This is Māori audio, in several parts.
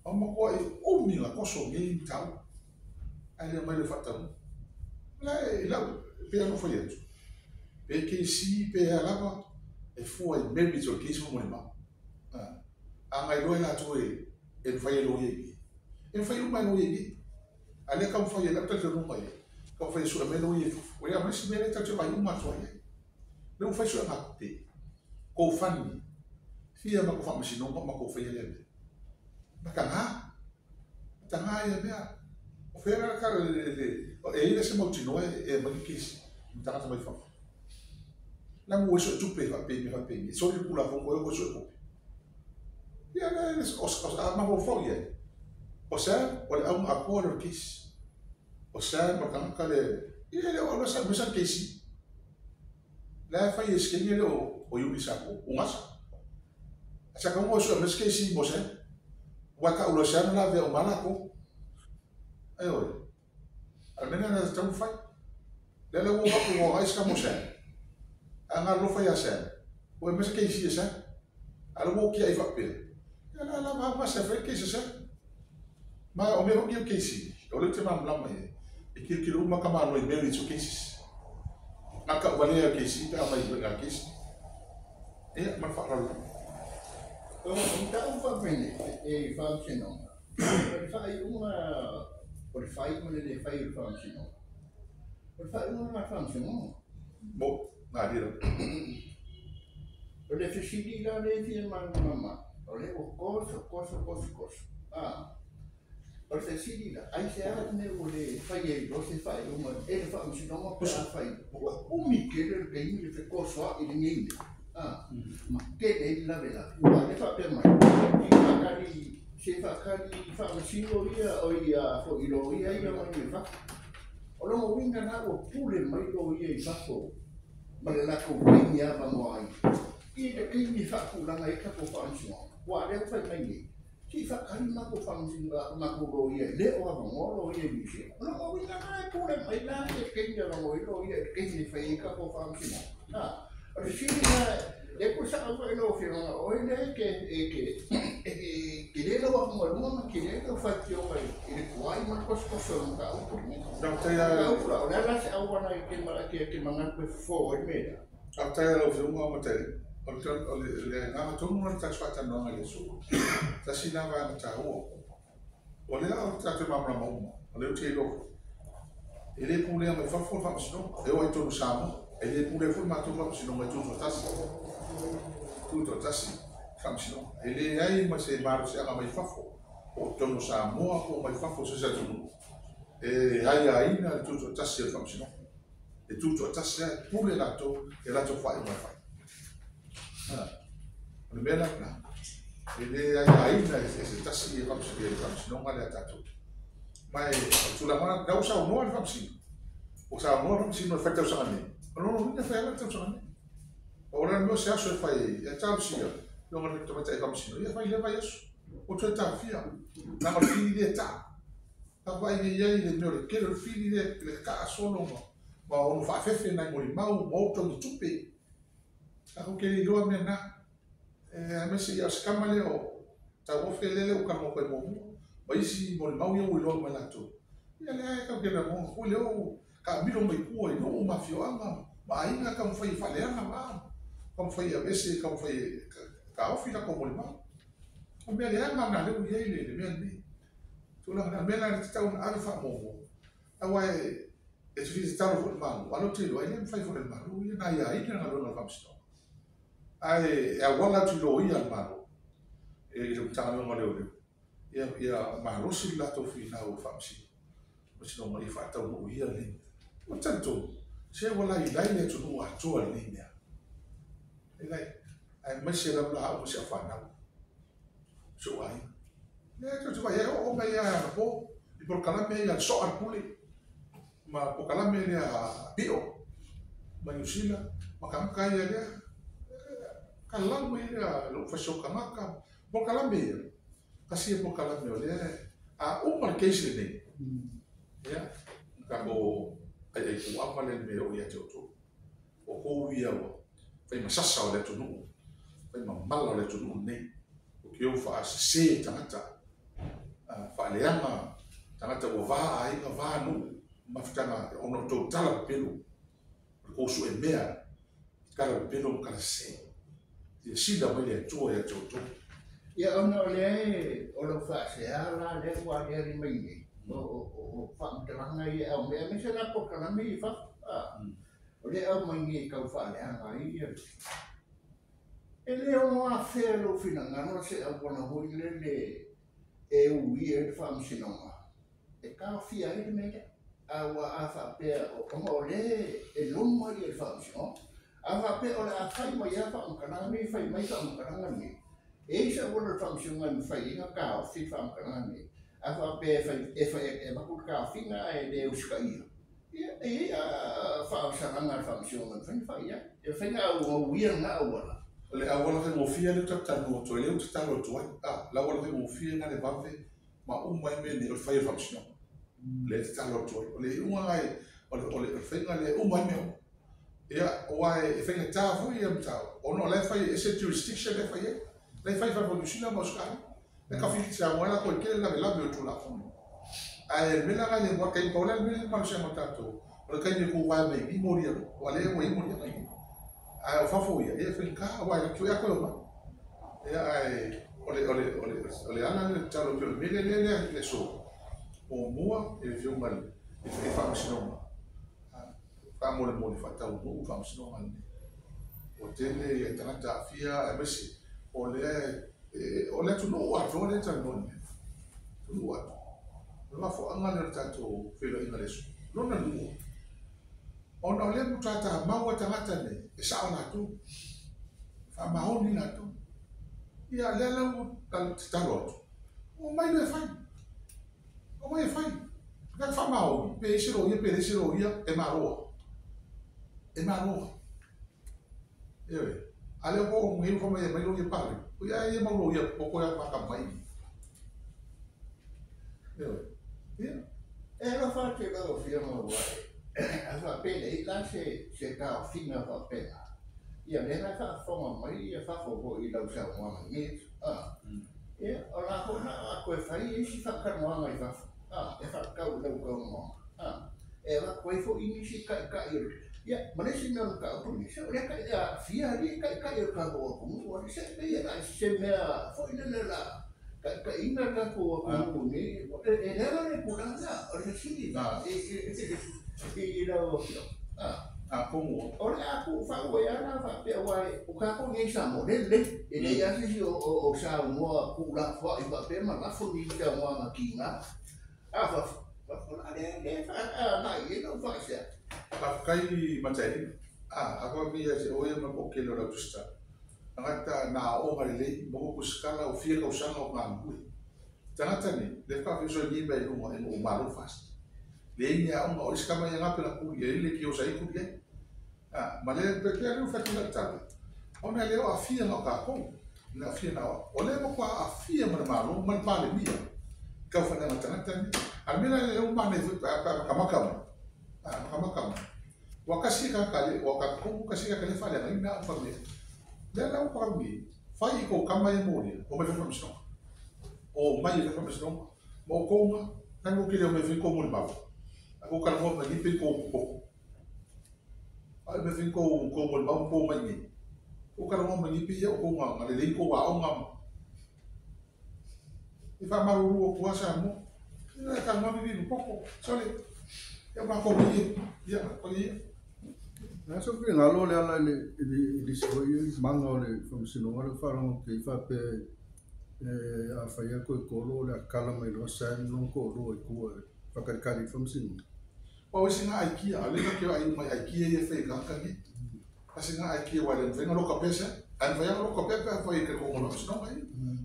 Oma ko ai umi la koso ngi tau ai le mai le fatau la la pe no foi isso pe que si pe alava e foi maybe so que isso mo ma a mai lo la tu e fai lo ye e fai uma lo ye ale ka foi la ta no mai ka foi su me lo ye o ya mas me ta tu vai uma so ye não faz su ma te ko fani fia ma ko fa mas não ma ko foi ele Makanga, tanga ya mea. O fera cara e ele se motinou é manikis. Tanga também fa. Na mo so tupe fa pe. So le pula fo ko so ko. Ya na os ma vo fo ye. O sa o le au a ko le kis. O sa makanga kale ele o sa mo sa kesi. La fa ye skeni o yumi sa ko. O ngasa. Asa ka mo so mo kesi mo sa. Waka ulo sana la ve o malako ayo almena na tão fai dela wo hapo wo ice kamo sa anga lo fai asa o mes que isi sa ala wo ki ai fa pe la ma sa fe que sa ma o me ho que isi o le tema mla mai e que lo ma kama no e beli so que isi aka wale que isi ta mai ga que isi e ma fa la Então, e funcionou. Ele faz uma. Ele faz uma ele faz o funcionou. Ele faz uma funcionou. Bom, nada. Ele fez seguir lá dentro de mamãe. Ele o coço. Ah. Ele fez seguir lá. Aí se ela não ele faz você faz uma. Ele funcionou uma coisa faz. O Miquel ele fez coço ele nem. Ma che è la vera, ma ne fa per mai. Magari se fa un singolo o ia fo ilo ia ma ne fa. O lo winga na o pure mai lo ia fa fo. Ma la ko winga va mai. E che mi fa pula mai ka po fa insomma. Guarda fa mai. Si fa ma ko fa ma ko lo ia le o va mo lo ia mi se. Lo winga na pure mai la che lo ia che mi fa ka po fa insomma. Depois eu não fiz uma olha que ele não vai morrer mas que ele não faz o ele vai mas coisa não tá o por mim Não tem a olha lá se eu vou na que mangar com forward meia até eu vi uma matéria olha na todo mundo está fazendo não é isso tá se não vai na rua olha lá tá te mamma mamma olha o tiro ele pula mas fa for fa senão eu aí todo sábado ele pula for mas todo senão mas tudo tassi kamsino ele aí mas é baro se ama mais fafo o tono sa moa o mais fafo se já tudo aí na tudo tassi kamsino e tudo tassi pure lato e lato fai mais fai o bela na ele aí na esse tassi kamsino não é tato mas tu la mana dá o sa moa kamsino o sa moa kamsino faz o sa nem não faz o sa nem ora no se aso fai e tau sia no ma to mata e kamsino ia fai leva isso o to ta fia na ma fili de ta vai ni ia ni no que o fili de le ka solo ma o fa fefe na mo mau to tupe a ko ke lo me na a me se ia skamale o ta o felele o ka mo ko mo ma isi mo mau ia o lo ma la to ia le ka ke na mo o le o ka miro mai ko e no ma fio ama ma ainda ka mo fai falena ma como foi a vez como foi carro fica como mal o meu é mas não eu ia ele mesmo tu lá na mela está um alfa movo agora esse visitar o mal o tiro ele não faz o mal o ia na ia na não vamos não aí agora tu lo ia mal ele não está no mal ia mal se lá to fina o famsi mas não mais falta o ia ali portanto se wala ile tu no ato ali Ilai, ai masih dalam lah masih apa nak, soai. Ni tu vai o mai a po, e por kalam ya soar puli, ma por kalam ya bio, manusila, makam kaya dia, kalam ya lo fasyo kamaka, por kalam ya, kasi por kalam ya, umar case ni, ya, kabo ay kuwa pala ni o ya jojo, o ko wiya o. Fai masasa o le tonu, fai mamala o le tonu nei, ke o fa se tangata fa leanga tangata o va ai ka va no mafutanga ono to tala pelo ko su e mea kala pelo kala se ia sida mai le to ya to ia ona o lo fa se ala le wa le mai o fa mtranga ia o me me se na po kana mi fa o le au mai ka fa le anga ia ele o a fe lo fina ngano se a bona ho le e o ia fa msinonga e ka fia i me awa a fa pe o le e lo mo le fa msinonga a fa pe o la fa mai a fa kana mi fa mai fa kana mi e se o le fa msinonga mi fa inga ka fi fa kana mi a fa pe fa e ma ku ka finga e le uskai e a fa saranga fa msinonga fa ia e fa nga o ia na o le awala ke ngofia le tata no to le tata lo to la wala ke ngofia na le bave ma mai me ni o fai function le tata lo to le ai o fai le mai me ya wai fai ta fu ya mta ono le fai ese jurisdiction le fai function mo ska le ka fi tsa wala ko ke la to la fon ai me la le mo ke ko le me ma se mo tato o ke ni ko wa me ni mo ria wala e mo ria mai a fafo ia e finka wa le tu ya ko ma e ole ana le talo pe le so o mua e fi mal e fa msino fa mo le fa ta o fa msino mal o tele e tanta fia e mesi ole tu no wa to le tan non tu wa no fa anga le tato fe lo ina le so non na lu ona le mutata maua tangata ne e sa ona tu fa mahoni na tu ia le la tal talot o mai le fai ka fa mahoni pe siro ia e maro ale ko ngi ko mai lo ia pale o ia mo ia ko ya pa ka mai e lo fa che lo fia mo fa pele la se ka finga fa pela ia le fa fo mai ia fa fo i la sa mo ni e ola ko na ko fa i si fa ka mo mai fa e fa ka u le ko mo e va ko fo i si ka ia mane si no ka pu ni se le ka ia fia ri ka ka ko mo se ia la se me fo i le la ka ina ka ko ni e le le ko na o se si como ora aku fa o ya na fa pe wai o ka ko ngi sa mo le e ya si o sa mo ku la fa i ba pe ma la fo ni ka mo ma ki na fa ale fa na i no fa se kai matai ako mi ya se o ya ma ko ke lo la tusta ngata na o ma le mo ko skala o fia ka usanga o ngambu tangata ni le fa fi so ni ba no o ma lo fast le ia o iskama ia ngapela ku ia le ki o sai ku ia ma le pe ke lu fa ki la tata ona le o afia no ka ko na afia na o le mo kwa afia ma malo ma pa le mia ka fa na tata ni almena le o ma ne ka makama wakasi ka kale wakaku kasi ka kale fa le na fa le la o pa mi fa i ko kama e mo ni o me fa mso o mai fa mso mo ko ma na mo ki le me fi ko mo ba ako kan mo ngi pe ko ai me fin ko mo ba ko mai ni o kan mo ngi pe ko nga le ko wa o nga e fa maru ko sa mo e ka mo vi un poco sole e ba ko ni ya ko ni na so que ngalo le ala le so ye mango le from sino ngalo fa no ke fa pe a fa ya ko lo le kala mai lo sa no ko lo ko fa ka ka from sino o singa aikia ale ka ai mai aikia e fe ka ni asinga aikia wa le venga lo ka pesa an vai lo ka pesa foi que ko no sino mai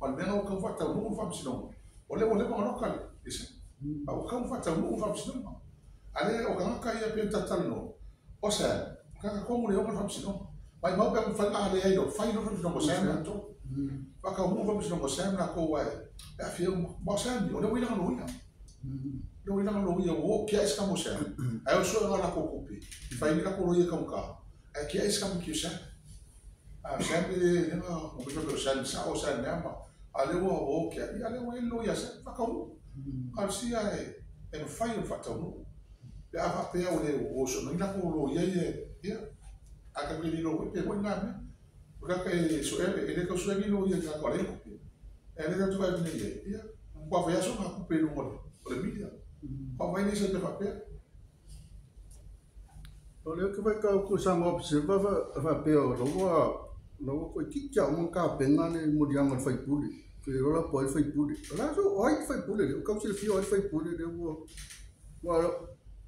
al venga o ka fa ta no fa sino o le ma lo ka isa o ka fa ta no fa sino ale o ka ia pe ta tal no o sa ka ko mo le o fa sino mai ma pe fa na le ai do fa no fa sino ko sa na to pa ka mo fa sino ko sa na ko wa e fi mo sa ni o le wina no wina lo ina lo ia o que é escamo se aí eu sou lá com o cupi vai me lá com o ia com cá é que é escamo que se sempre não o que eu sei sa o sa mesmo Ale o ke ale o lo ya se fa kau. Al sia e no fai o fa tau. Pe a fa pe o le o so no ina ko lo ya. Aka ke lo pe ko ngame. Ka ke so ele ko so ni lo ya ka ko le. Ele ka tu vai ni ya. Kwa fa ya so ka ku pe lo mo. O le media. Kwa vai ni se pe fa pe. Olha que vai cá o sangue observa vai peo logo ko kicha mo ka penga ne modiang fai puli que rola poi fai puli lá so oi fai puli o ka se fio oi fai puli de wo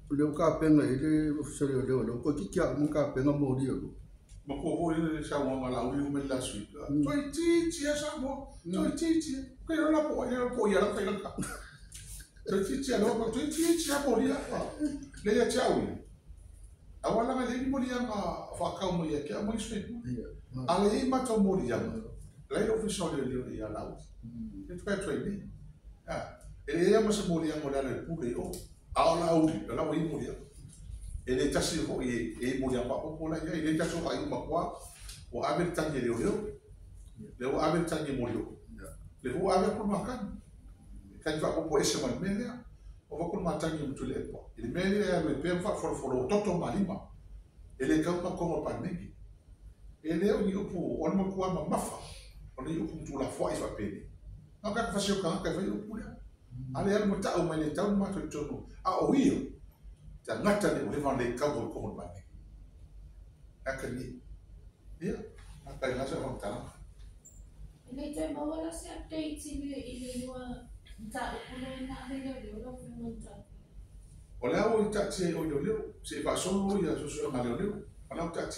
le ka penga ele se le ko kicha mo ka penga mo dio Ma ko ho ile sa mo la u me la suite. Toi ti sa mo. Toi ti que rola poi ya la fai la. Toi ti no toi ti mo dia. Le ya chau. Awala nga lagi mo diyan whakau mo ia kia mo ispe. Ale i mato mo diyan. Lai official le ia lau. It's quite training. Ele ia masa mo diyan mo diyan pule o. Aola uri, la mo i mo diyan. Ele tasi ho e mo diyan pa po la ia ele tasi ho ai makwa. O abe tangi le o. Le o abe tangi mo dio. Le o abe ko makan. Kan fa po ese man melia. O va con matangi mutu le po. Il mele e le pe fa for toto malima. Ele ka ma ko pa negi. Ele o ni upu on mo ko ma mafa. O ni upu tu la fo i fa pele. Na ka fa sio ka fa upu ya. Ale er mo ta o mele ta ma to tono. A o io. Ta ngata le o le van le ka ko pa negi. Akani. Ya. Aka ina sa on ta. Ele te ma wala se update ile no ta o na le lo no Olha o tati o leo, se passou o ia so so maleo leo. Ana o tati